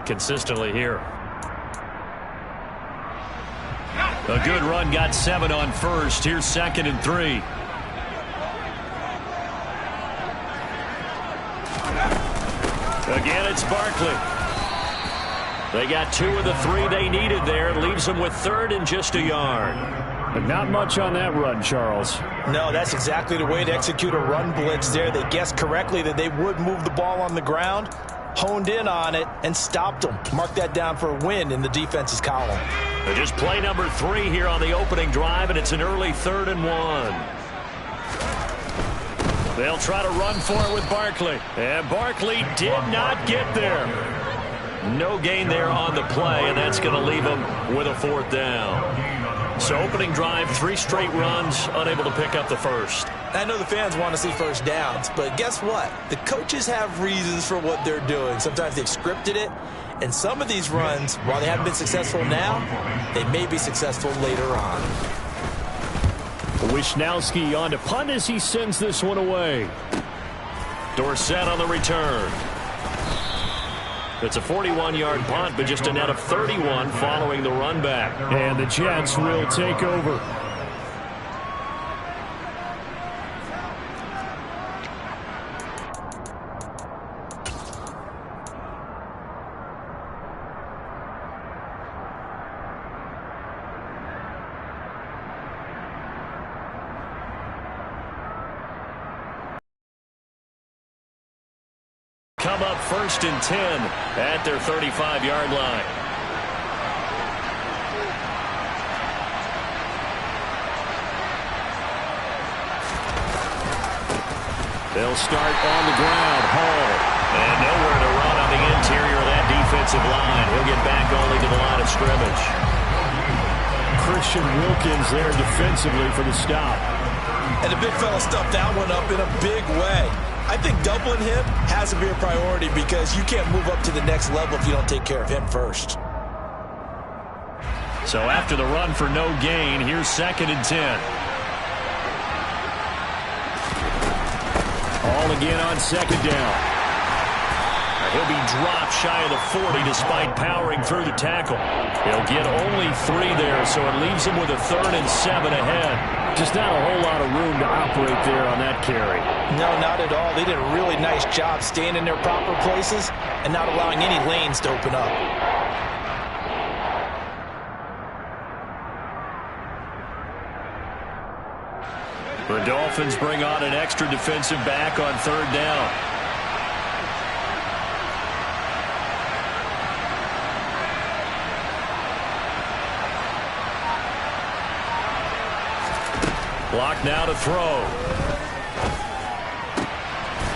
it consistently here. A good run, got 7 on first. Here's 2nd and 3. Again, it's Barkley. They got 2 of the 3 they needed there. It leaves them with 3rd and just a yard. But not much on that run, Charles. No, that's exactly the way to execute a run blitz there. They guessed correctly that they would move the ball on the ground, honed in on it, and stopped them. Mark that down for a win in the defense's column. Just play number 3 here on the opening drive, and it's an early 3rd and 1. They'll try to run for it with Barkley. And Barkley did not get there. No gain there on the play, and that's going to leave them with a 4th down. So opening drive, 3 straight runs, unable to pick up the first. I know the fans want to see first downs, but guess what? The coaches have reasons for what they're doing. Sometimes they've scripted it, and some of these runs, while they haven't been successful now, they may be successful later on. Wisnowski on to punt as he sends this one away. Dorsett on the return. It's a 41-yard punt, but just a net of 31 following the run back. And the Jets will take over. Come up 1st and 10 at their 35-yard line. They'll start on the ground. Hall. And nowhere to run on the interior of that defensive line. He'll get back only to the line of scrimmage. Christian Wilkins there defensively for the stop. And the big fella stuffed that one up in a big way. I think doubling him has to be a priority because you can't move up to the next level if you don't take care of him first. So after the run for no gain, here's 2nd and 10. All again on 2nd down. He'll be dropped shy of the 40 despite powering through the tackle. He'll get only 3 there, so it leaves him with a 3rd and 7 ahead. Just not a whole lot of room to operate there on that carry. No, not at all. They did a really nice job staying in their proper places and not allowing any lanes to open up. The Dolphins bring on an extra defensive back on 3rd down. Block now to throw.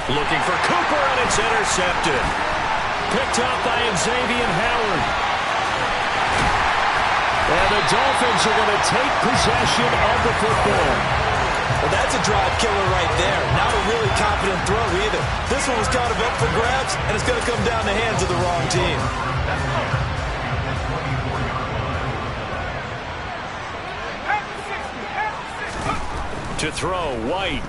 Looking for Cooper, and it's intercepted. Picked up by Xavier Howard. And the Dolphins are going to take possession of the football. Well, that's a drive killer right there. Not a really confident throw either. This one was kind of up for grabs, and it's going to come down the hands of the wrong team. To throw, White.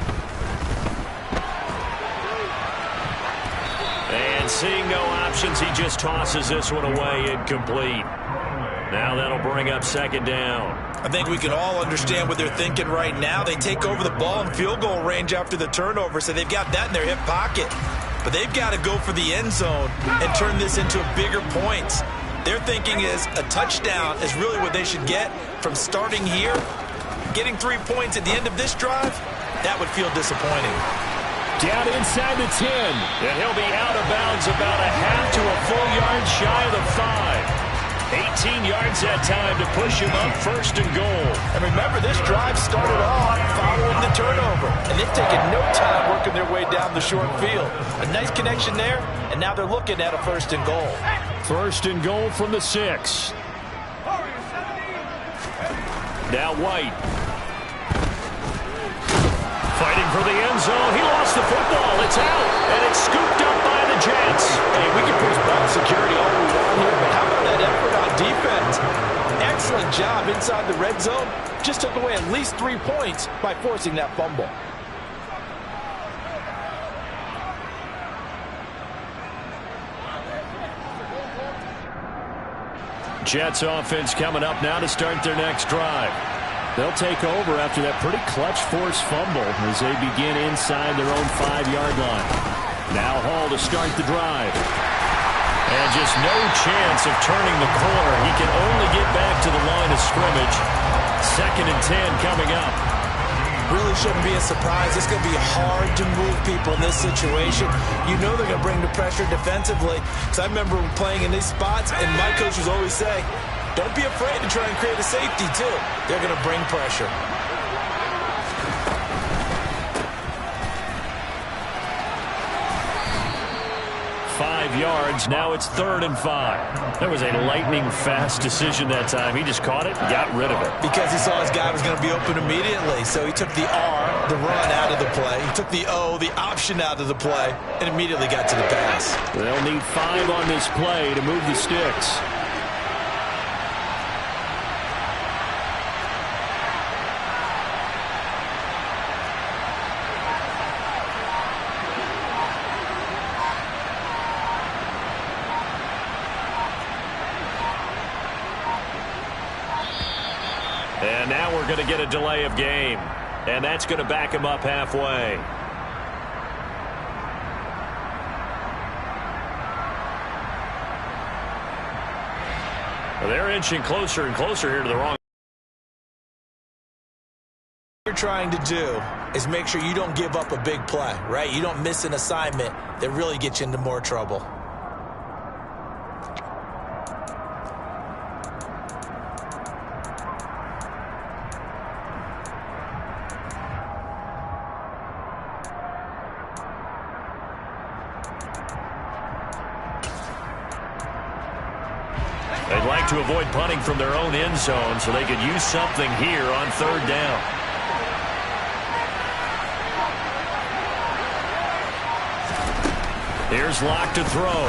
And seeing no options, he just tosses this one away, incomplete. Now that'll bring up 2nd down. I think we can all understand what they're thinking right now. They take over the ball in field goal range after the turnover, so they've got that in their hip pocket. But they've got to go for the end zone and turn this into bigger points. Their thinking is a touchdown is really what they should get from starting here. Getting 3 points at the end of this drive, that would feel disappointing. Down inside the 10. And he'll be out of bounds about a half to a full yard shy of the 5. 18 yards that time to push him up 1st and goal. And remember, this drive started off following the turnover. And they've taken no time working their way down the short field. A nice connection there, and now they're looking at a 1st and goal. 1st and goal from the 6. Now White. Fighting for the end zone. He lost the football. It's out. And it's scooped up by the Jets. Hey, we can push ball security all we want here, but how about that effort on defense? Excellent job inside the red zone. Just took away at least 3 points by forcing that fumble. Jets offense coming up now to start their next drive. They'll take over after that pretty clutch forced fumble as they begin inside their own 5-yard line. Now Hall to start the drive. And just no chance of turning the corner. He can only get back to the line of scrimmage. 2nd and 10 coming up. Really shouldn't be a surprise. It's going to be hard to move people in this situation. You know they're going to bring the pressure defensively. Because I remember playing in these spots, and my coach was always saying, don't be afraid to try and create a safety, too. They're going to bring pressure. Yards. Now it's 3rd and 5. That was a lightning-fast decision that time. He just caught it and got rid of it. Because he saw his guy was going to be open immediately. So he took the R, the run, out of the play. He took the O, the option, out of the play, and immediately got to the pass. They'll need 5 on this play to move the sticks. And now we're going to get a delay of game. And that's going to back him up halfway. Well, they're inching closer and closer here to the wrong. What you're trying to do is make sure you don't give up a big play, right? You don't miss an assignment that really gets you into more trouble. They'd like to avoid punting from their own end zone so they could use something here on 3rd down. Here's Locke to throw.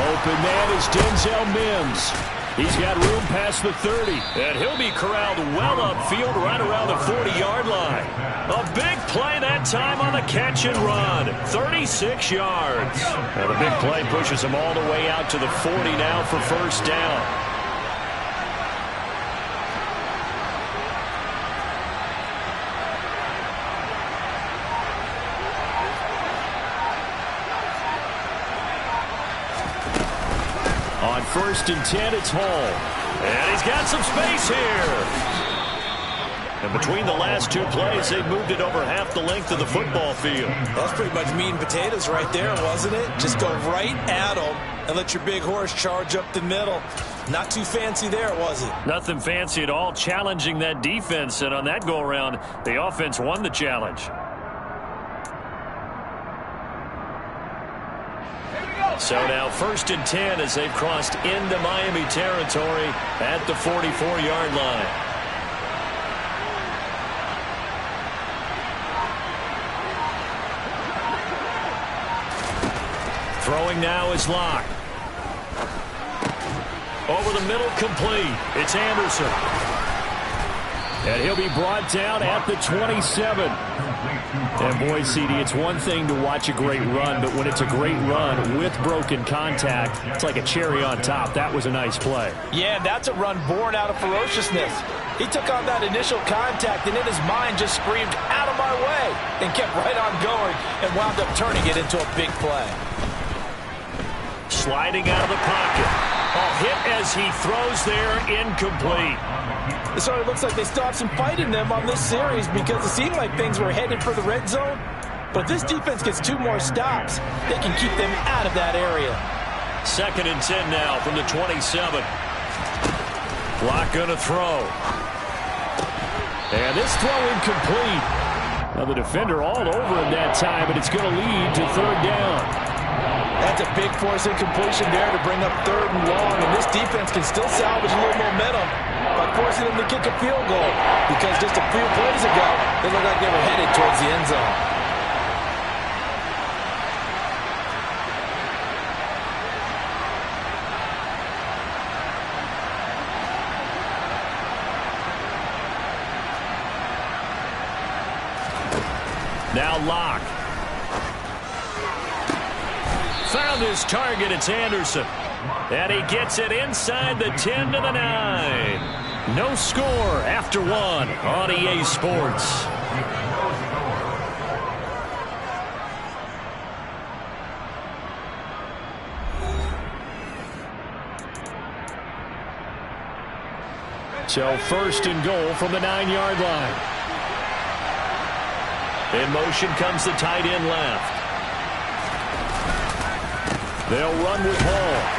Open man is Denzel Mims. He's got room past the 30. And he'll be corralled well upfield right around the 40-yard line. A big play that time on the catch and run. 36 yards. And the big play pushes him all the way out to the 40 now for 1st down. On 1st and 10, it's Hall. And he's got some space here. And between the last 2 plays, they've moved it over half the length of the football field. That's pretty much meat and potatoes right there, wasn't it? Just go right at them and let your big horse charge up the middle. Not too fancy there, was it? Nothing fancy at all, challenging that defense. And on that go-around, the offense won the challenge. So now 1st and 10 as they've crossed into Miami territory at the 44-yard line. Throwing now is Locke. Over the middle, complete. It's Anderson. And he'll be brought down at the 27. And boy, CD, it's one thing to watch a great run, but when it's a great run with broken contact, it's like a cherry on top. That was a nice play. Yeah, that's a run born out of ferociousness. He took on that initial contact and in his mind just screamed, out of my way, and kept right on going and wound up turning it into a big play. Sliding out of the pocket. A hit as he throws there, incomplete. It sort of looks like they still have some fight in them on this series because it seemed like things were headed for the red zone. But if this defense gets 2 more stops, they can keep them out of that area. 2nd and 10 now from the 27. Locke going to throw. And this throw incomplete. Now the defender all over him that time, but it's going to lead to 3rd down. That's a big force incompletion there to bring up 3rd and long, and this defense can still salvage a little momentum by forcing them to kick a field goal because just a few plays ago, they looked like they were headed towards the end zone. Now Locke. Found his target. It's Anderson. And he gets it inside the 10 to the 9. No score after one on EA Sports. So first and goal from the 9-yard line. In motion comes the tight end left. They'll run with Hall.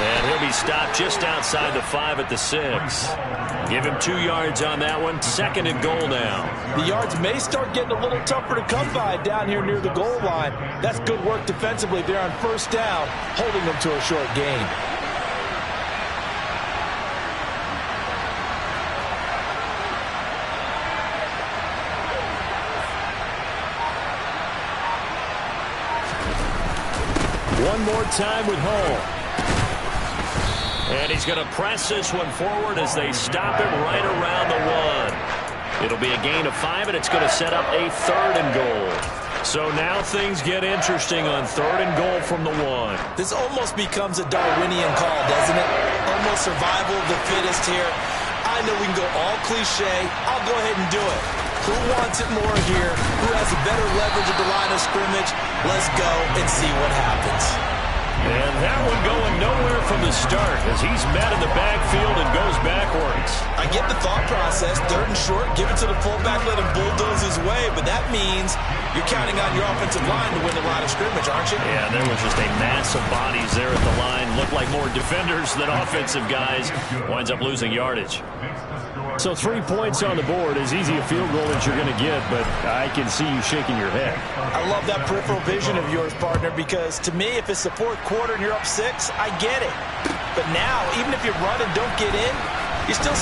And he'll be stopped just outside the 5 at the 6. Give him 2 yards on that one. Second and goal now. The yards may start getting a little tougher to come by down here near the goal line. That's good work defensively. They're on first down, holding them to a short gain. One more time with Hall. And he's going to press this one forward as they stop him right around the 1. It'll be a gain of 5, and it's going to set up a 3rd and goal. So now things get interesting on 3rd and goal from the 1. This almost becomes a Darwinian call, doesn't it? Almost survival of the fittest here. I know we can go all cliche. I'll go ahead and do it. Who wants it more here? Who has a better leverage at the line of scrimmage? Let's go and see what happens. And that one going nowhere from the start as he's met in the backfield and goes backwards. I get the thought process. 3rd and short, give it to the fullback, let him bulldoze his way. But that means you're counting on your offensive line to win the line of scrimmage, aren't you? Yeah, there was just a mass of bodies there at the line. Looked like more defenders than offensive guys. Winds up losing yardage. So 3 points on the board, as easy a field goal as you're going to get, but I can see you shaking your head. I love that peripheral vision of yours, partner, because to me, if it's the 4th quarter and you're up 6, I get it. But now, even if you run and don't get in, you still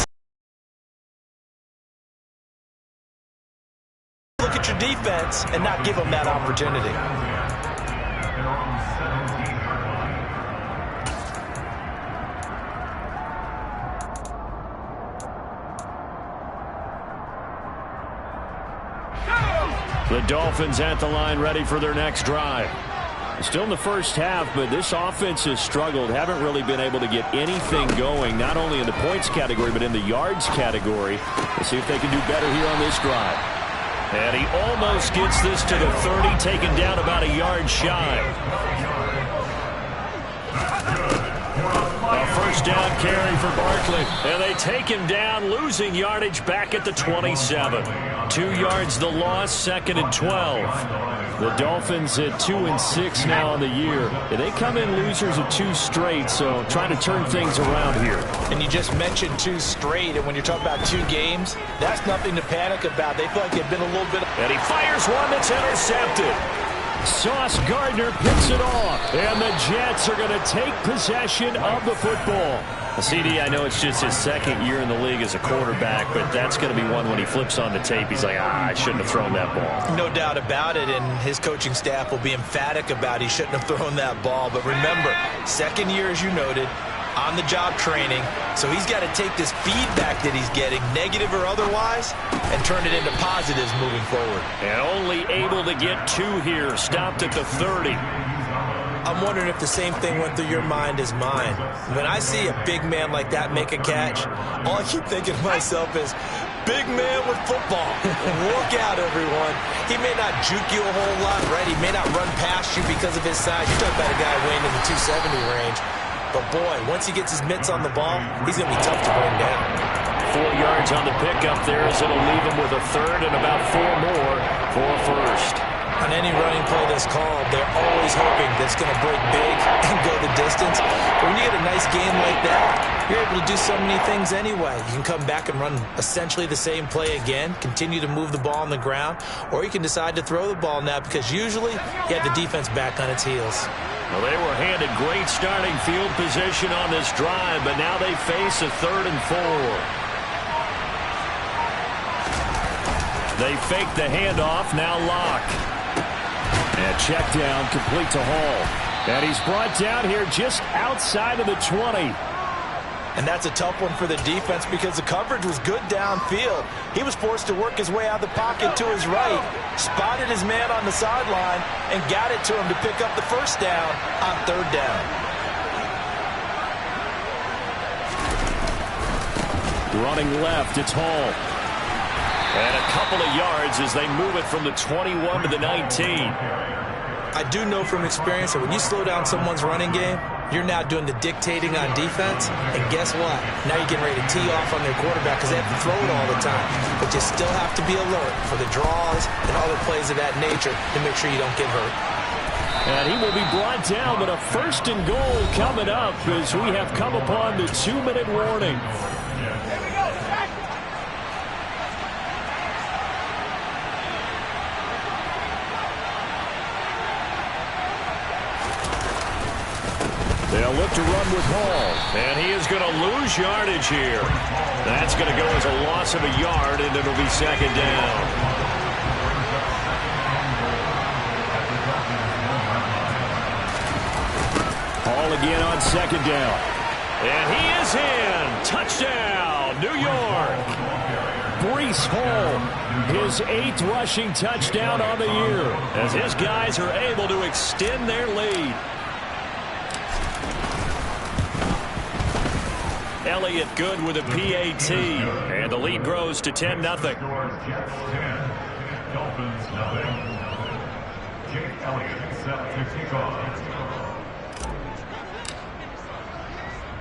look at your defense and not give them that opportunity. The Dolphins at the line, ready for their next drive. Still in the first half, but this offense has struggled. Haven't really been able to get anything going, not only in the points category, but in the yards category. Let's see if they can do better here on this drive. And he almost gets this to the 30, taken down about a yard shy. A first down carry for Barkley. And they take him down, losing yardage back at the 27. 2 yards the loss, 2nd and 12. The Dolphins at 2-6 now on the year. They come in losers of 2 straight, so trying to turn things around here. And you just mentioned 2 straight, and when you're talking about 2 games, that's nothing to panic about. They feel like they've been a little bit... And he fires one that's intercepted. Sauce Gardner picks it off, and the Jets are going to take possession of the football. CD, I know it's just his 2nd year in the league as a quarterback, but that's going to be one when he flips on the tape. He's like, I shouldn't have thrown that ball. No doubt about it, and his coaching staff will be emphatic about he shouldn't have thrown that ball. But remember, 2nd year, as you noted, on-the-job training, so he's got to take this feedback that he's getting, negative or otherwise, and turn it into positives moving forward. And only able to get 2 here, stopped at the 30. I'm wondering if the same thing went through your mind as mine. When I see a big man like that make a catch, all I keep thinking to myself is, big man with football. Look out, everyone. He may not juke you a whole lot, right? He may not run past you because of his size. You're talking about a guy weighing in the 270 range. But, boy, once he gets his mitts on the ball, he's going to be tough to bring down. 4 yards on the pickup there as it'll leave him with a 3rd and about 4 more for a first. On any running play that's called, they're always hoping that it's going to break big and go the distance. But when you get a nice game like that, you're able to do so many things anyway. You can come back and run essentially the same play again, continue to move the ball on the ground, or you can decide to throw the ball now because usually you have the defense back on its heels. Well, they were handed great starting field position on this drive, but now they face a 3rd and 4. They fake the handoff, now Locke. And check down, complete to Hall. And he's brought down here just outside of the 20. And that's a tough one for the defense because the coverage was good downfield. He was forced to work his way out of the pocket to his right, spotted his man on the sideline, and got it to him to pick up the first down on 3rd down. Running left, it's Hall. And a couple of yards as they move it from the 21 to the 19. I do know from experience that when you slow down someone's running game, you're now doing the dictating on defense. And guess what? Now you're getting ready to tee off on their quarterback because they have to throw it all the time. But you still have to be alert for the draws and other plays of that nature to make sure you don't get hurt. And he will be brought down, but a 1st and goal coming up as we have come upon the 2-minute warning. They'll look to run with Hall. And he is going to lose yardage here. That's going to go as a loss of a yard, and it'll be 2nd down. Hall again on 2nd down. And he is in. Touchdown, New York. Breece Hall, his 8th rushing touchdown on the year, as his guys are able to extend their lead. Elliott good with a PAT, and the lead grows to 10-0.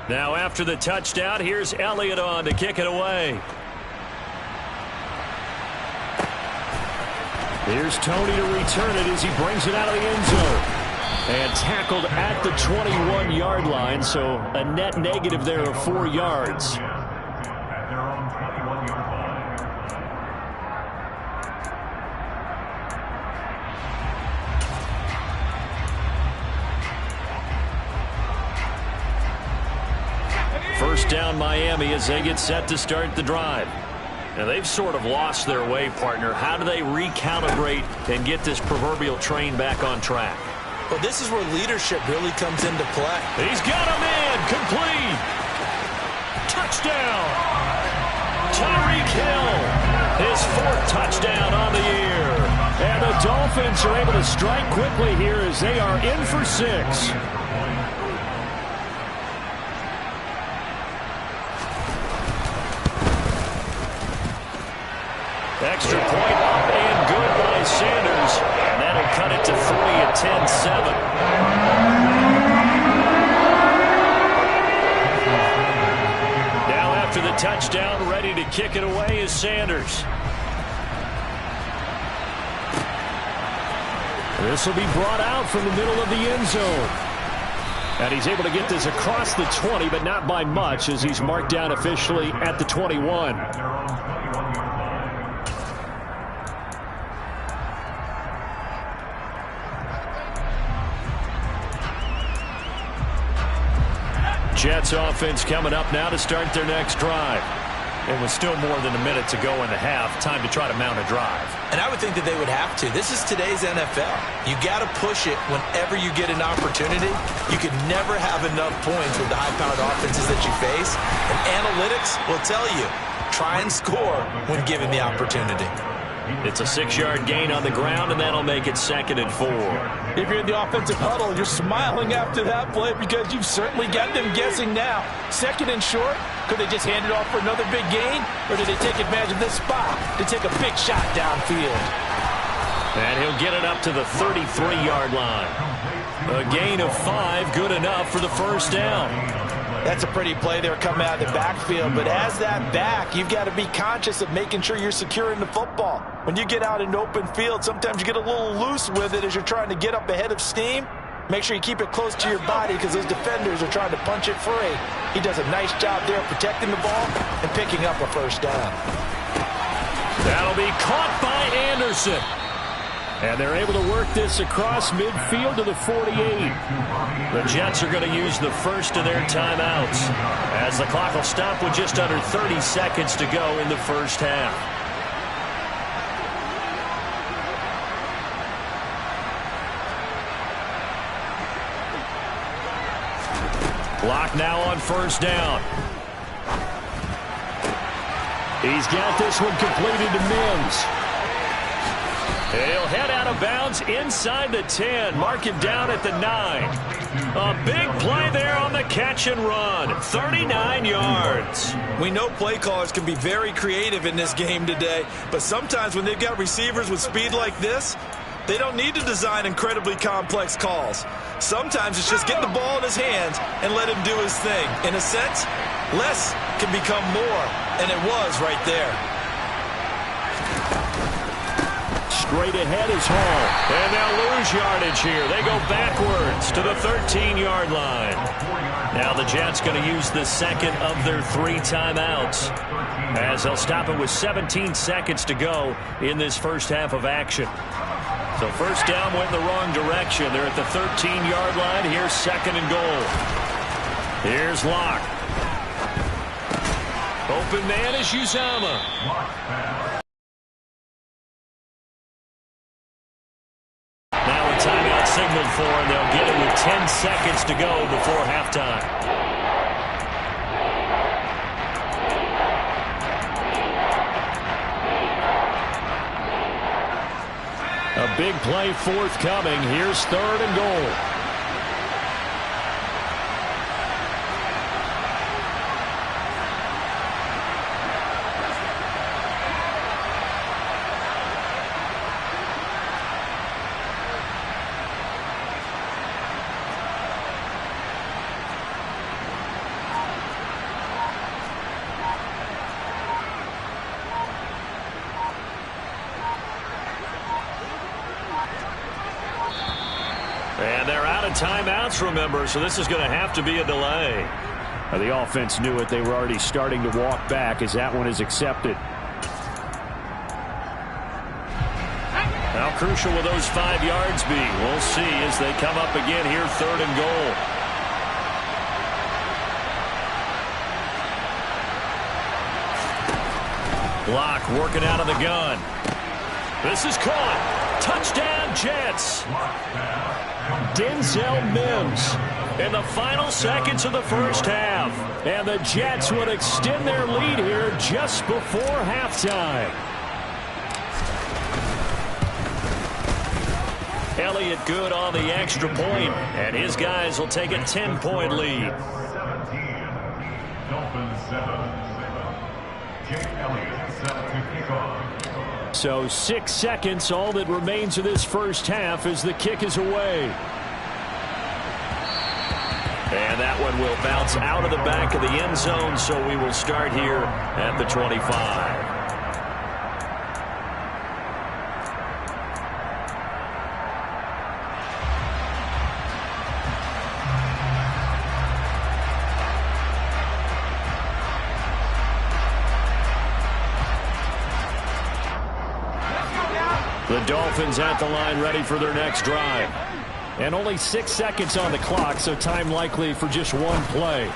Now after the touchdown, here's Elliott on to kick it away. Here's Tony to return it as he brings it out of the end zone. And tackled at the 21-yard line, so a net negative there of 4 yards. First down Miami as they get set to start the drive. Now they've sort of lost their way, partner. How do they recalibrate and get this proverbial train back on track? Well, this is where leadership really comes into play. He's got him in. Complete. Touchdown. Tyreek Hill. His 4th touchdown on the year. And the Dolphins are able to strike quickly here as they are in for 6. Extra point up and good by Sanders. And that'll cut it to 3 at 10-7. Now after the touchdown, ready to kick it away is Sanders. This will be brought out from the middle of the end zone. And he's able to get this across the 20, but not by much as he's marked down officially at the 21. Jets offense coming up now to start their next drive. It was still more than a minute to go in the half. Time to try to mount a drive. And I would think that they would have to. This is today's NFL. You got to push it whenever you get an opportunity. You can never have enough points with the high-powered offenses that you face. And analytics will tell you, try and score when given the opportunity. It's a 6-yard gain on the ground, and that'll make it 2nd and 4. If you're in the offensive huddle, you're smiling after that play because you've certainly got them guessing now. 2nd and short, could they just hand it off for another big gain? Or did they take advantage of this spot to take a big shot downfield? And he'll get it up to the 33-yard line. A gain of 5, good enough for the 1st down. That's a pretty play there coming out of the backfield, but as that back, you've got to be conscious of making sure you're securing the football. When you get out in open field, sometimes you get a little loose with it as you're trying to get up ahead of steam. Make sure you keep it close to your body because those defenders are trying to punch it free. He does a nice job there protecting the ball and picking up a 1st down. That'll be caught by Anderson. And they're able to work this across midfield to the 48. The Jets are going to use the first of their timeouts as the clock will stop with just under 30 seconds to go in the 1st half. Clock now on 1st down. He's got this one completed to Mims. He'll head out of bounds inside the 10. Mark him down at the 9. A big play there on the catch and run. 39 yards. We know play callers can be very creative in this game today, but sometimes when they've got receivers with speed like this, they don't need to design incredibly complex calls. Sometimes it's just get the ball in his hands and let him do his thing. In a sense, less can become more, and it was right there. Straight ahead is Hall. And they'll lose yardage here. They go backwards to the 13-yard line. Now the Jets going to use the second of their 3 timeouts, as they'll stop it with 17 seconds to go in this first half of action. So first down went in the wrong direction. They're at the 13-yard line. Here's second and goal. Here's Locke. Open man is Uzomah. Now a timeout signaled for, and they'll get it with 10 seconds to go before halftime. A big play forthcoming. Here's third and goal. And they're out of timeouts, remember, so this is going to have to be a delay. The offense knew it. They were already starting to walk back as that one is accepted. How crucial will those 5 yards be? We'll see as they come up again here, third and goal. Block working out of the gun. This is caught. Touchdown, Jets. Denzel Mims In the final seconds of the first half. And the Jets would extend their lead here just before halftime. Elliott good on the extra point, and his guys will take a 10-point lead. So 6 seconds, all that remains of this first half as the kick is away. And that one will bounce out of the back of the end zone, so we will start here at the 25. The Dolphins at the line ready for their next drive. And only 6 seconds on the clock, so time likely for just one play.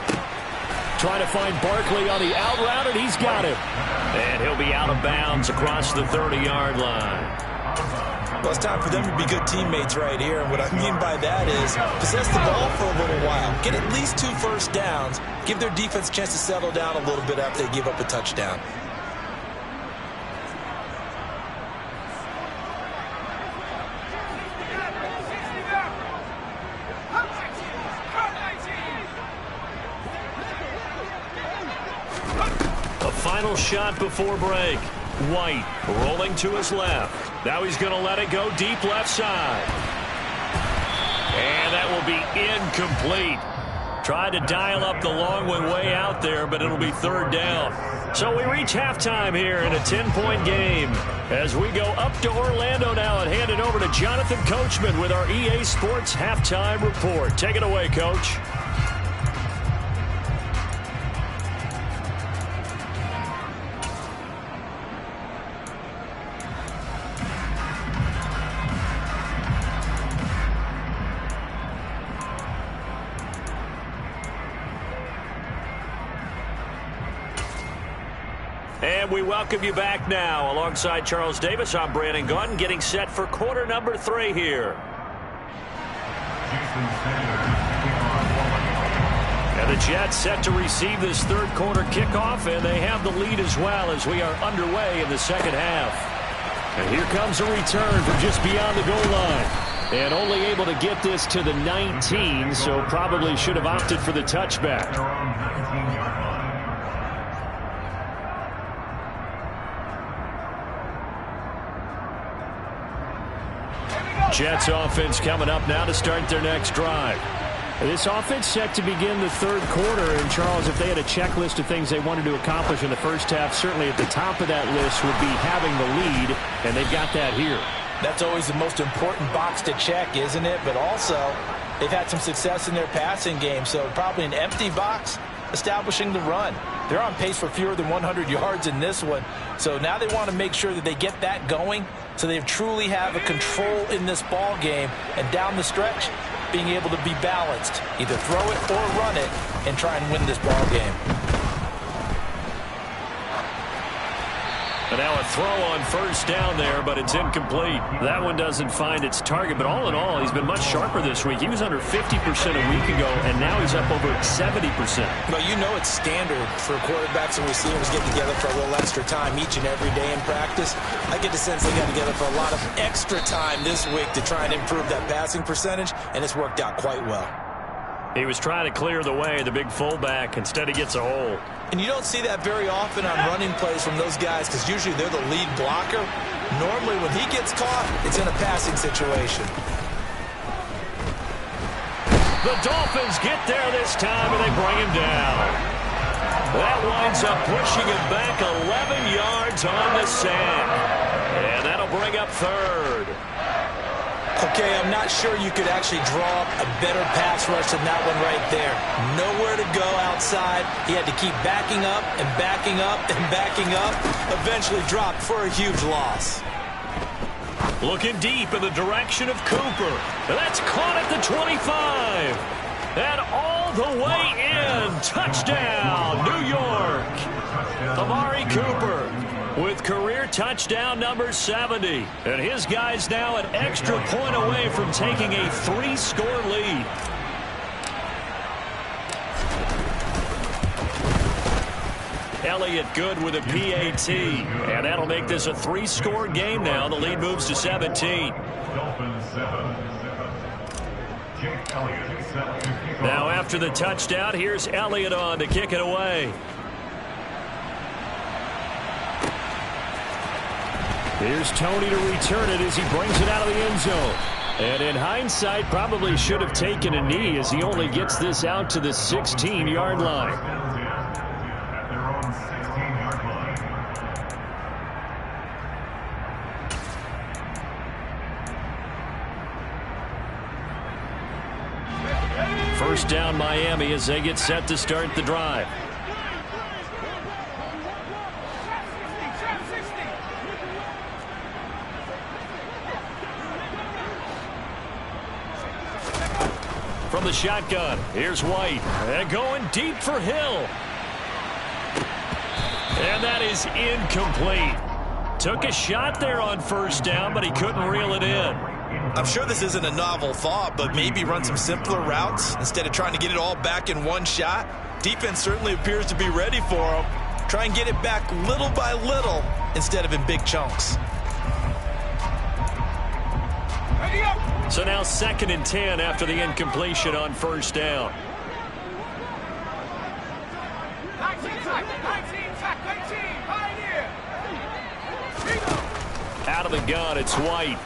Trying to find Barkley on the out route, and he's got him. And he'll be out of bounds across the 30-yard line. Well, it's time for them to be good teammates right here. And what I mean by that is possess the ball for a little while. Get at least 2 first downs. Give their defense a chance to settle down a little bit after they give up a touchdown. Final shot before break. White rolling to his left. Now he's going to let it go deep left side. And that will be incomplete. Tried to dial up the long one way out there, but it'll be third down. So we reach halftime here in a 10-point game. As we go up to Orlando now and hand it over to Jonathan Coachman with our EA Sports Halftime Report. Take it away, Coach. And we welcome you back now. Alongside Charles Davis, I'm Brandon Gunn, getting set for quarter number 3 here. And the Jets set to receive this third quarter kickoff, and they have the lead as well as we are underway in the second half. And here comes a return from just beyond the goal line. And only able to get this to the 19, so probably should have opted for the touchback. Jets offense coming up now to start their next drive. This offense set to begin the third quarter. And, Charles, if they had a checklist of things they wanted to accomplish in the first half, certainly at the top of that list would be having the lead, and they've got that here. That's always the most important box to check, isn't it? But also, they've had some success in their passing game, so probably an empty box establishing the run. They're on pace for fewer than 100 yards in this one, so now they want to make sure that they get that going so they truly have a control in this ball game, and down the stretch, being able to be balanced, either throw it or run it, and try and win this ball game. And now a throw on first down there, but it's incomplete. That one doesn't find its target, but all in all, he's been much sharper this week. He was under 50% a week ago, and now he's up over 70%. Well, you know it's standard for quarterbacks and receivers get together for a little extra time each and every day in practice. I get the sense they got together for a lot of extra time this week to try and improve that passing percentage, and it's worked out quite well. He was trying to clear the way, the big fullback. Instead, he gets a hole. And you don't see that very often on running plays from those guys because usually they're the lead blocker. Normally, when he gets caught, it's in a passing situation. The Dolphins get there this time, and they bring him down. That winds up pushing him back 11 yards on the sack. And that'll bring up third. Okay, I'm not sure you could actually draw up a better pass rush than that one right there. Nowhere to go outside. He had to keep backing up and backing up and backing up. Eventually dropped for a huge loss. Looking deep in the direction of Cooper. That's caught at the 25. And all the way in. Touchdown, New York. Amari Cooper with career touchdown number 70. And his guys now an extra point away from taking a 3-score lead. Elliott good with a PAT. And that'll make this a 3-score game now. The lead moves to 17. Now after the touchdown, here's Elliott on to kick it away. Here's Tony to return it as he brings it out of the end zone. And in hindsight, probably should have taken a knee as he only gets this out to the 16-yard line. First down Miami as they get set to start the drive. From the shotgun, here's White. And going deep for Hill. And that is incomplete. Took a shot there on first down, but he couldn't reel it in. I'm sure this isn't a novel thought, but maybe run some simpler routes instead of trying to get it all back in one shot. Defense certainly appears to be ready for him. Try and get it back little by little instead of in big chunks. So now 2nd and 10 after the incompletion on first down. Out of the gun, it's White.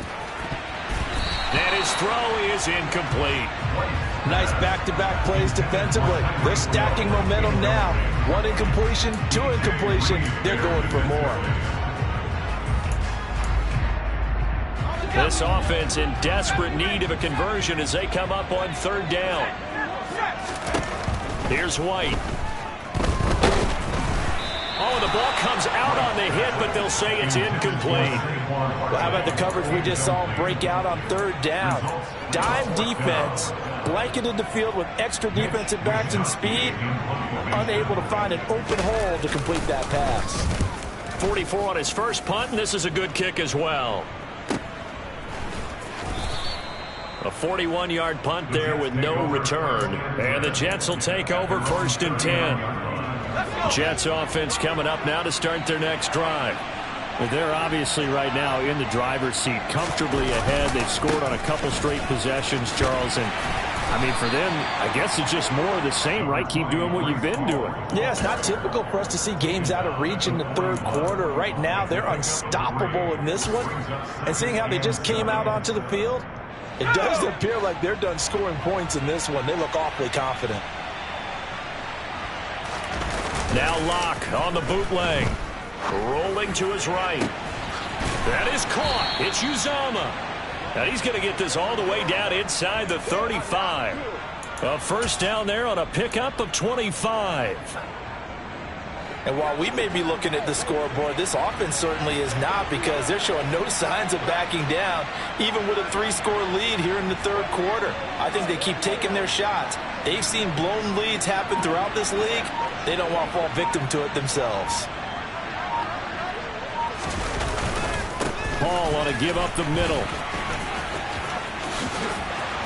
And his throw is incomplete. Nice back-to-back plays defensively. They're stacking momentum now. 1 incompletion, 2 incompletion. They're going for more. This offense in desperate need of a conversion as they come up on 3rd down. Here's White. Oh, the ball comes out on the hit, but they'll say it's incomplete. Well, how about the coverage we just saw break out on 3rd down? Dime defense, blanketed the field with extra defensive backs and speed, unable to find an open hole to complete that pass. 44 on his first punt, and this is a good kick as well. A 41-yard punt there with no return. And the Jets will take over 1st and 10. Jets offense coming up now to start their next drive. Well, they're obviously right now in the driver's seat, comfortably ahead. They've scored on a couple straight possessions, Charles, and I mean, for them, I guess it's just more of the same, right? Keep doing what you've been doing. Yeah, it's not typical for us to see games out of reach in the third quarter. Right now, they're unstoppable in this one. And seeing how they just came out onto the field, it does appear like they're done scoring points in this one. They look awfully confident. Now Locke on the bootleg. Rolling to his right. That is caught. It's Uzomah. And he's going to get this all the way down inside the 35. A first down there on a pickup of 25. And while we may be looking at the scoreboard, this offense certainly is not, because they're showing no signs of backing down, even with a 3-score lead here in the third quarter. I think they keep taking their shots. They've seen blown leads happen throughout this league. They don't want to fall victim to it themselves. Paul on a give up the middle.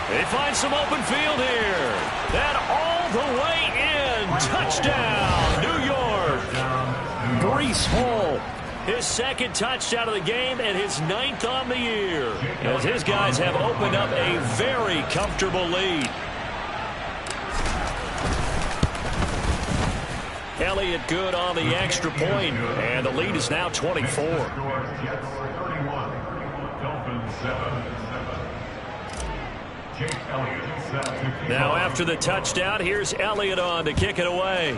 They find some open field here. That all the way in. Touchdown, New York. Breece Hall. His second touchdown of the game and his 9th on the year, as his guys have opened up a very comfortable lead. Elliott good on the extra point, and the lead is now 24. Now after the touchdown, here's Elliott on to kick it away.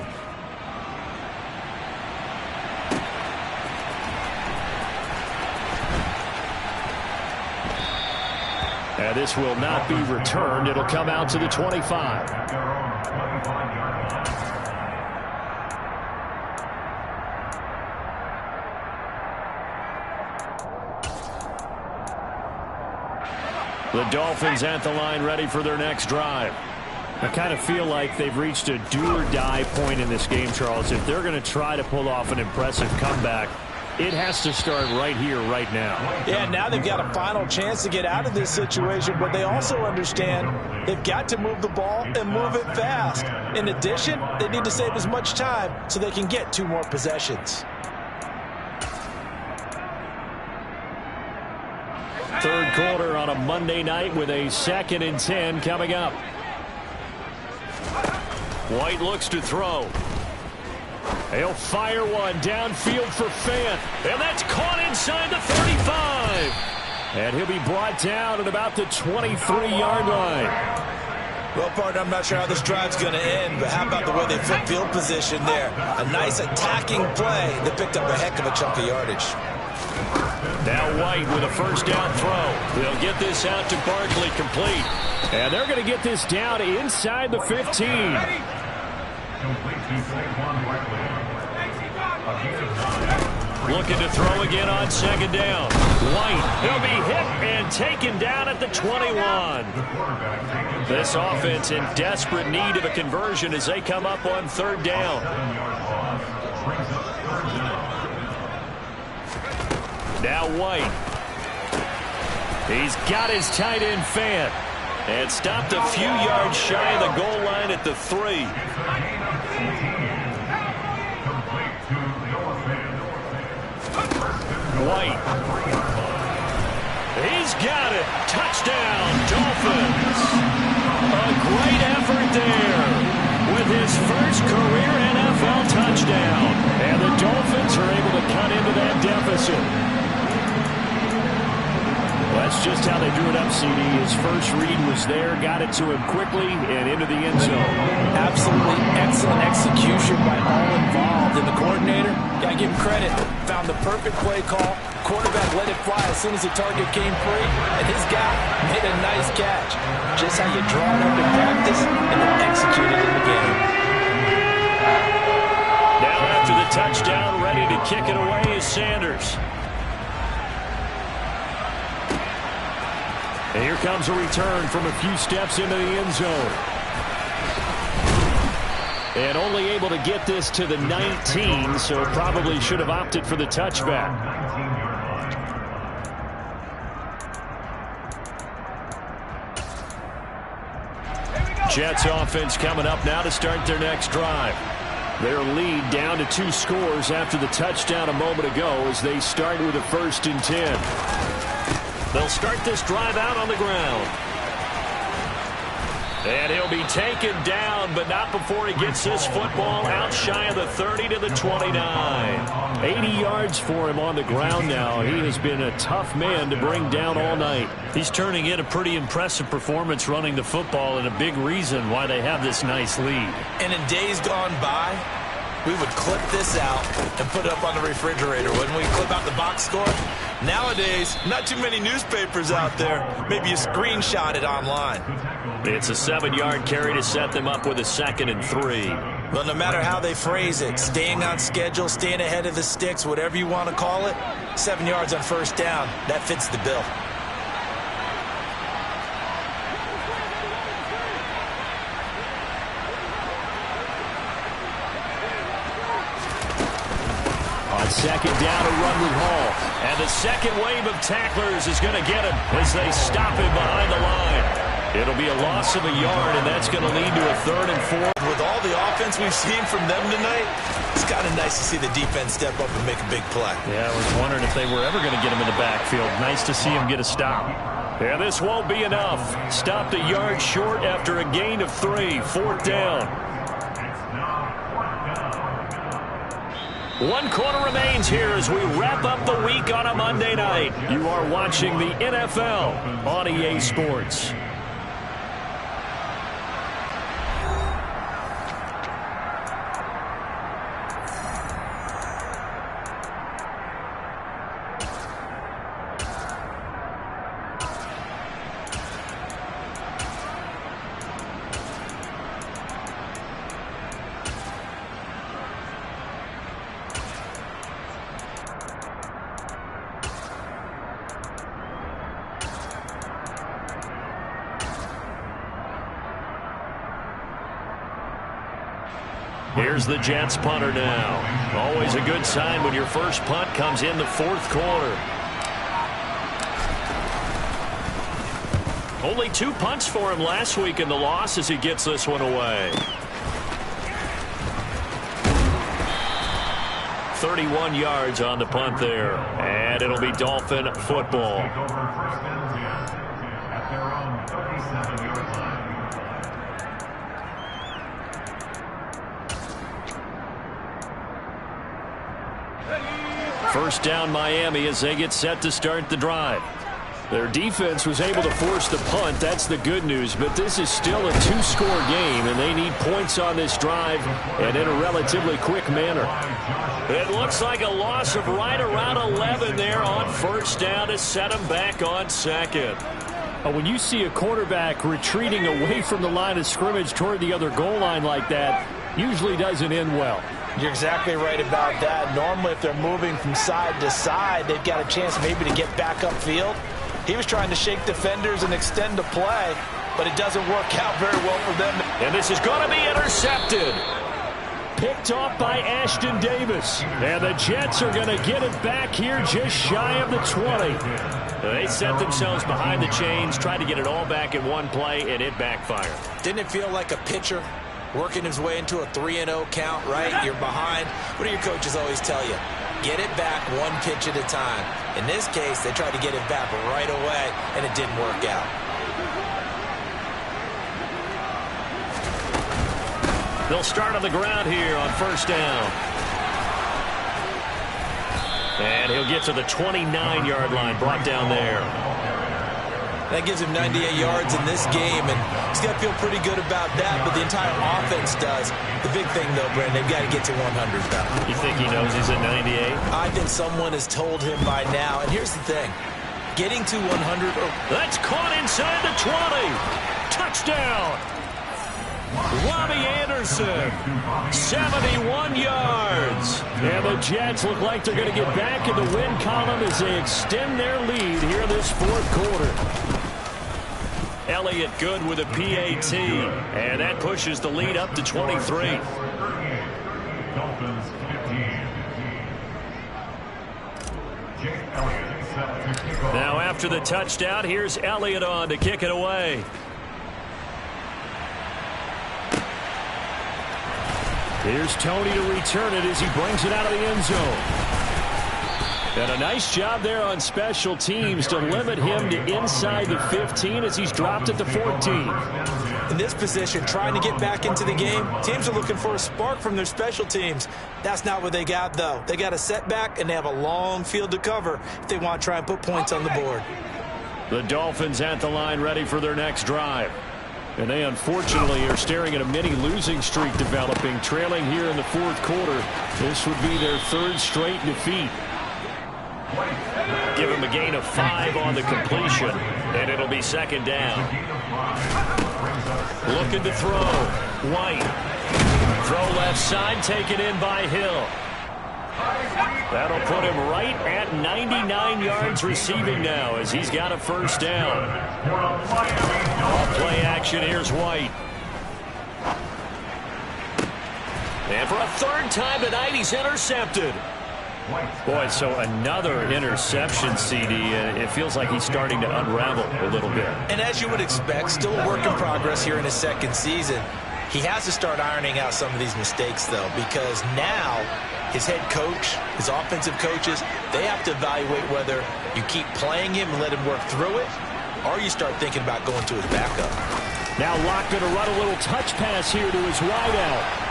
And this will not be returned. It'll come out to the 25. The Dolphins at the line, ready for their next drive. I kind of feel like they've reached a do-or-die point in this game, Charles. If they're going to try to pull off an impressive comeback, it has to start right here, right now. Yeah, now they've got a final chance to get out of this situation, but they also understand they've got to move the ball and move it fast. In addition, they need to save as much time so they can get 2 more possessions. Third quarter on a Monday night with a 2nd and 10 coming up. White looks to throw. He'll fire one downfield for Fant. And that's caught inside the 35. And he'll be brought down at about the 23-yard line. Well, partner, I'm not sure how this drive's going to end, but how about the way they flip field position there? A nice attacking play that picked up a heck of a chunk of yardage. Now White with a first down throw. They'll get this out to Barkley, complete. And they're going to get this down inside the 15. Looking to throw again on 2nd down. White, he'll be hit and taken down at the 21. This offense in desperate need of a conversion as they come up on 3rd down. Now White. He's got his tight end Fant. And stopped a few yards shy of the goal line at the 3. White. He's got it. Touchdown, Dolphins. A great effort there with his first career NFL touchdown. And the Dolphins are able to cut into that deficit. That's just how they drew it up, CD. His first read was there, got it to him quickly, and into the end zone. Absolutely excellent execution by all involved. And the coordinator, gotta give him credit, found the perfect play call. Quarterback let it fly as soon as the target came free, and his guy made a nice catch. Just how you draw it up in practice and then execute it in the game. Now after the touchdown, ready to kick it away is Sanders. And here comes a return from a few steps into the end zone. And only able to get this to the 19, so probably should have opted for the touchback. Jets offense coming up now to start their next drive. Their lead down to 2 scores after the touchdown a moment ago as they start with a 1st and 10. They'll start this drive out on the ground. And he'll be taken down, but not before he gets this football out shy of the 30 to the 29. 80 yards for him on the ground now. He has been a tough man to bring down all night. He's turning in a pretty impressive performance running the football, and a big reason why they have this nice lead. And in days gone by, we would clip this out and put it up on the refrigerator. Wouldn't we clip out the box score? Nowadays, not too many newspapers out there. Maybe you screenshot it online. It's a 7-yard carry to set them up with a 2nd and 3. Well, no matter how they phrase it, staying on schedule, staying ahead of the sticks, whatever you want to call it, 7 yards on 1st down, that fits the bill. On 2nd down, a run with Hall. And the second wave of tacklers is going to get him as they stop him behind the line. It'll be a loss of a yard, and that's going to lead to a 3rd and 4. With all the offense we've seen from them tonight, it's kind of nice to see the defense step up and make a big play. Yeah, I was wondering if they were ever going to get him in the backfield. Nice to see him get a stop. And this won't be enough. Stopped a yard short after a gain of 3. 4th down. 1 quarter remains here as we wrap up the week on a Monday night. You are watching the NFL on EA Sports. Here's the Jets punter now. Always a good sign when your first punt comes in the 4th quarter. Only 2 punts for him last week in the loss as he gets this one away. 31 yards on the punt there. And it'll be Dolphin football. First down Miami as they get set to start the drive. Their defense was able to force the punt. That's the good news. But this is still a 2-score game, and they need points on this drive and in a relatively quick manner. It looks like a loss of right around 11 there on 1st down to set them back on 2nd. When you see a quarterback retreating away from the line of scrimmage toward the other goal line like that, usually doesn't end well. You're exactly right about that. Normally, if they're moving from side to side, they've got a chance maybe to get back upfield. He was trying to shake defenders and extend the play, but it doesn't work out very well for them. And this is going to be intercepted. Picked off by Ashton Davis. And the Jets are going to get it back here just shy of the 20. They set themselves behind the chains, tried to get it all back in one play, and it backfired. Didn't it feel like a pitcher working his way into a 3-0 count, right? You're behind. What do your coaches always tell you? Get it back 1 pitch at a time. In this case, they tried to get it back right away, and it didn't work out. They'll start on the ground here on 1st down. And he'll get to the 29-yard line, brought down there. That gives him 98 yards in this game, and he's got to feel pretty good about that, but the entire offense does. The big thing, though, Brandon, they've got to get to 100, though. You think he knows he's at 98? I think someone has told him by now, and here's the thing. Getting to 100... That's caught inside the 20. Touchdown. Robbie Anderson, 71 yards. And the Jets look like they're going to get back in the win column as they extend their lead here this 4th quarter. Elliott good with a PAT, and that pushes the lead up to 23. Now after the touchdown, here's Elliott on to kick it away. Here's Tony to return it as he brings it out of the end zone. And a nice job there on special teams to limit him to inside the 15 as he's dropped it to 14. In this position, trying to get back into the game, teams are looking for a spark from their special teams. That's not what they got, though. They got a setback, and they have a long field to cover if they want to try and put points on the board. The Dolphins at the line ready for their next drive. And they unfortunately are staring at a mini losing streak developing, trailing here in the fourth quarter. This would be their third straight defeat. Give him a gain of 5 on the completion, and it'll be second down. Looking to throw. White. Throw left side, taken in by Hill. That'll put him right at 99 yards receiving now as he's got a first down. Off play action, here's White. And for a third time tonight, he's intercepted. Boy, so another interception, CD. It feels like he's starting to unravel a little bit. And as you would expect, still a work in progress here in his second season. He has to start ironing out some of these mistakes, though, because now his head coach, his offensive coaches, they have to evaluate whether you keep playing him and let him work through it, or you start thinking about going to his backup. Now Locke going to run a little touch pass here to his wideout.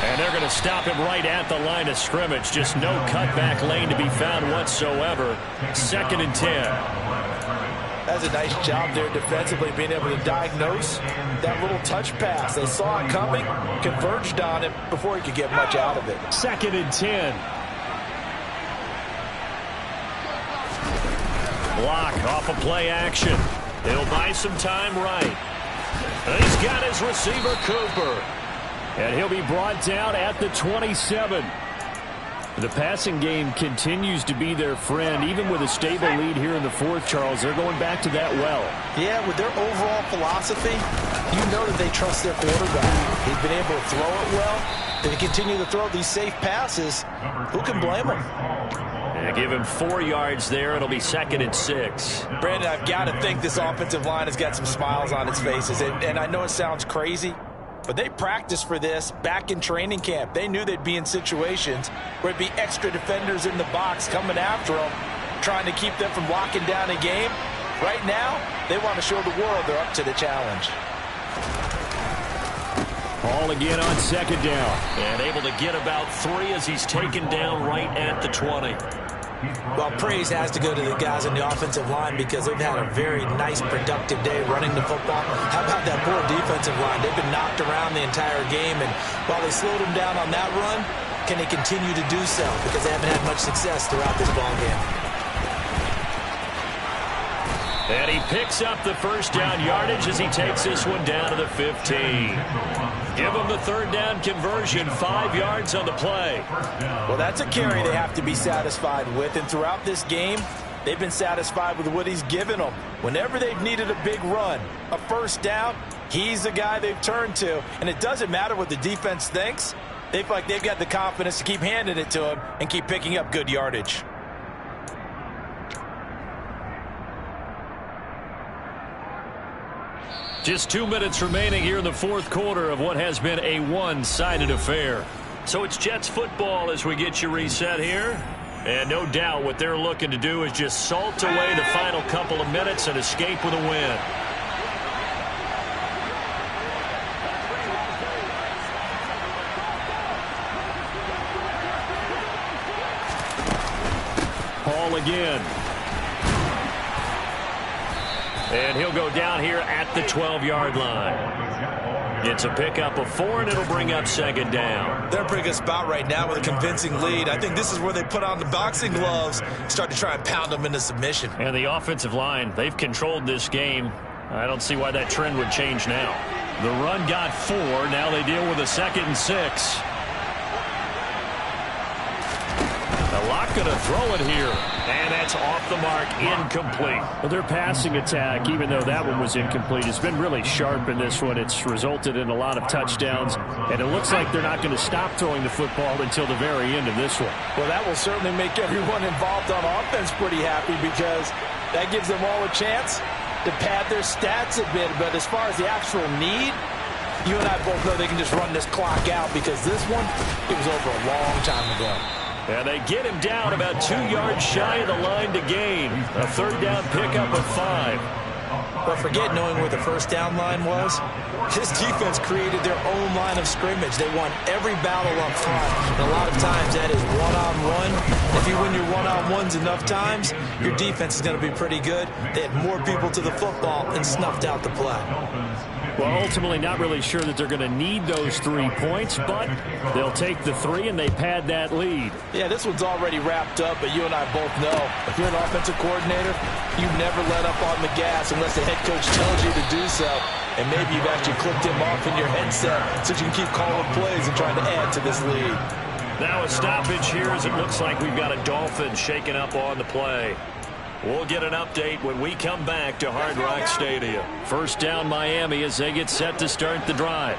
And they're going to stop him right at the line of scrimmage. Just no cutback lane to be found whatsoever. 2nd and 10. That's a nice job there defensively, being able to diagnose that little touch pass. They saw it coming, converged on it before he could get much out of it. 2nd and 10. Block off of play action. He'll buy some time right. He's got his receiver, Cooper. And he'll be brought down at the 27. The passing game continues to be their friend. Even with a stable lead here in the fourth, Charles, they're going back to that well. Yeah, with their overall philosophy, you know that they trust their quarterback. He's been able to throw it well. They continue to throw these safe passes. Who can blame them? And give him 4 yards there. It'll be 2nd and 6. Brandon, I've got to think this offensive line has got some smiles on its faces. And I know it sounds crazy, but they practiced for this back in training camp. They knew they'd be in situations where it'd be extra defenders in the box coming after them, trying to keep them from locking down a game. Right now, they want to show the world they're up to the challenge. Ball again on 2nd down. And able to get about 3 as he's taken down right at the 20. Well, praise has to go to the guys on the offensive line because they've had a very nice, productive day running the football. How about that poor defensive line? They've been knocked around the entire game, and while they slowed them down on that run, can they continue to do so? Because they haven't had much success throughout this ball game. And he picks up the first down yardage as he takes this one down to the 15. Give him the third down conversion, 5 yards on the play. Well, that's a carry they have to be satisfied with. And throughout this game, they've been satisfied with what he's given them. Whenever they've needed a big run, a first down, he's the guy they've turned to. And it doesn't matter what the defense thinks. They feel like they've got the confidence to keep handing it to him and keep picking up good yardage. Just 2 minutes remaining here in the fourth quarter of what has been a one-sided affair. So it's Jets football as we get you reset here. And no doubt what they're looking to do is just salt away the final couple of minutes and escape with a win. Ball again. And he'll go down here at the 12-yard line. It's a pickup of 4, and it'll bring up 2nd down. They're in a pretty good spot right now with a convincing lead. I think this is where they put on the boxing gloves, start to try and pound them into submission. And the offensive line, they've controlled this game. I don't see why that trend would change now. The run got 4. Now they deal with a 2nd and 6. The Lock going to throw it here. And that's off the mark, incomplete. Well, their passing attack, even though that one was incomplete, has been really sharp in this one. It's resulted in a lot of touchdowns, and it looks like they're not going to stop throwing the football until the very end of this one. Well, that will certainly make everyone involved on offense pretty happy because that gives them all a chance to pad their stats a bit. But as far as the actual need, you and I both know they can just run this clock out because this one, it was over a long time ago. And they get him down about 2 yards shy of the line to gain. A third down pickup of 5. But forget knowing where the first down line was. His defense created their own line of scrimmage. They won every battle up front. And a lot of times that is one-on-one. If you win your one-on-ones enough times, your defense is going to be pretty good. They had more people to the football and snuffed out the play. Well, ultimately not really sure that they're going to need those 3 points, but they'll take the 3 and they pad that lead. Yeah, this one's already wrapped up, but you and I both know if you're an offensive coordinator, you never let up on the gas unless the head coach tells you to do so. And maybe you've actually clicked him off in your headset so you can keep calling plays and trying to add to this lead. Now a stoppage here as it looks like we've got a Dolphin shaking up on the play. We'll get an update when we come back to Hard Rock Stadium. First down Miami as they get set to start the drive.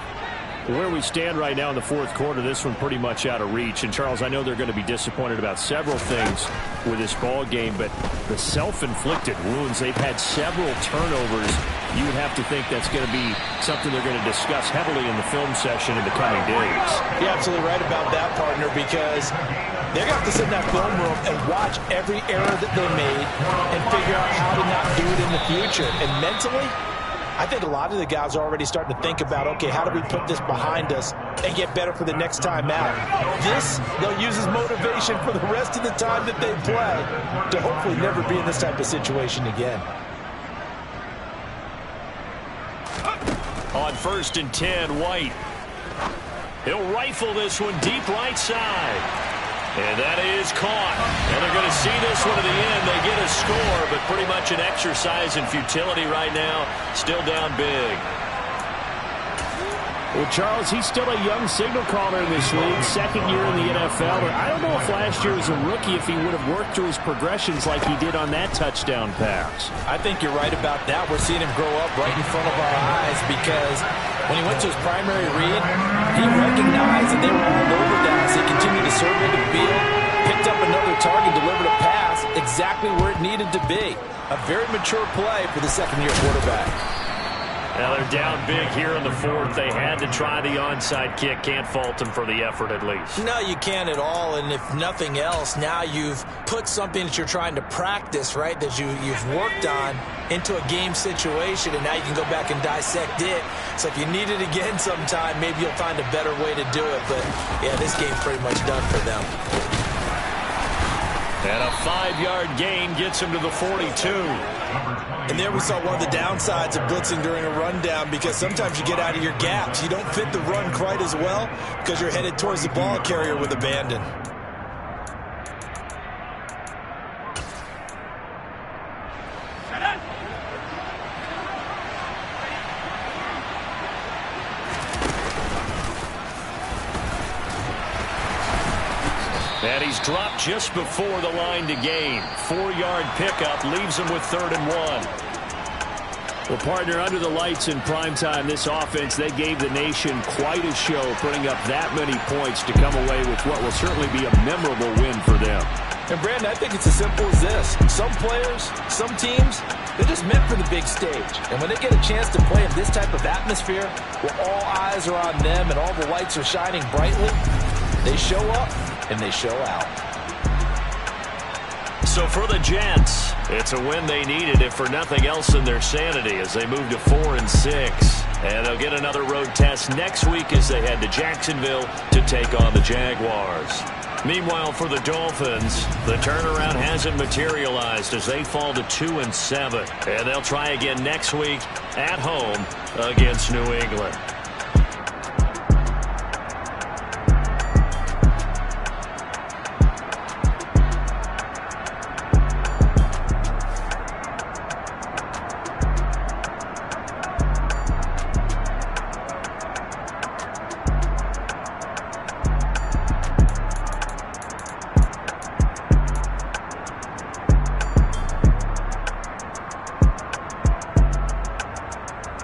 Where we stand right now in the fourth quarter, this one pretty much out of reach. And, Charles, I know they're going to be disappointed about several things with this ball game, but the self-inflicted wounds, they've had several turnovers. You would have to think that's going to be something they're going to discuss heavily in the film session in the coming days. You're absolutely right about that, partner, because they're going to have to sit in that film room and watch every error that they made and figure out how to not do it in the future. And mentally, I think a lot of the guys are already starting to think about, okay, how do we put this behind us and get better for the next time out? This, they'll use as motivation for the rest of the time that they play to hopefully never be in this type of situation again. On 1st and 10, White. He'll rifle this one deep right side. And that is caught. And they're going to see this one to the end. They get a score, but pretty much an exercise in futility right now. Still down big. Well, Charles, he's still a young signal caller in this league, second year in the NFL. But I don't know if last year as a rookie if he would have worked through his progressions like he did on that touchdown pass. I think you're right about that. We're seeing him grow up right in front of our eyes because when he went to his primary read, he recognized that they were all over that. So he continued to survey the field, picked up another target, delivered a pass exactly where it needed to be. A very mature play for the second-year quarterback. Now they're down big here in the fourth. They had to try the onside kick. Can't fault them for the effort at least. No, you can't at all. And if nothing else, now you've put something that you're trying to practice, right, that you've worked on into a game situation, and now you can go back and dissect it. So if you need it again sometime, maybe you'll find a better way to do it. But, yeah, this game's pretty much done for them. And a 5-yard gain gets him to the 42. And there we saw one of the downsides of blitzing during a rundown because sometimes you get out of your gaps. You don't fit the run quite as well because you're headed towards the ball carrier with abandon. And he's dropped just before the line to gain. 4-yard pickup leaves him with 3rd and 1. Well, partner, under the lights in primetime, this offense, they gave the nation quite a show, putting up that many points to come away with what will certainly be a memorable win for them. And, Brandon, I think it's as simple as this. Some players, some teams, they're just meant for the big stage. And when they get a chance to play in this type of atmosphere, where all eyes are on them and all the lights are shining brightly, they show up and they show out. So for the Jets, it's a win they needed, if for nothing else than their sanity, as they move to 4-6. And they'll get another road test next week as they head to Jacksonville to take on the Jaguars. Meanwhile, for the Dolphins, the turnaround hasn't materialized as they fall to 2-7. And they'll try again next week at home against New England.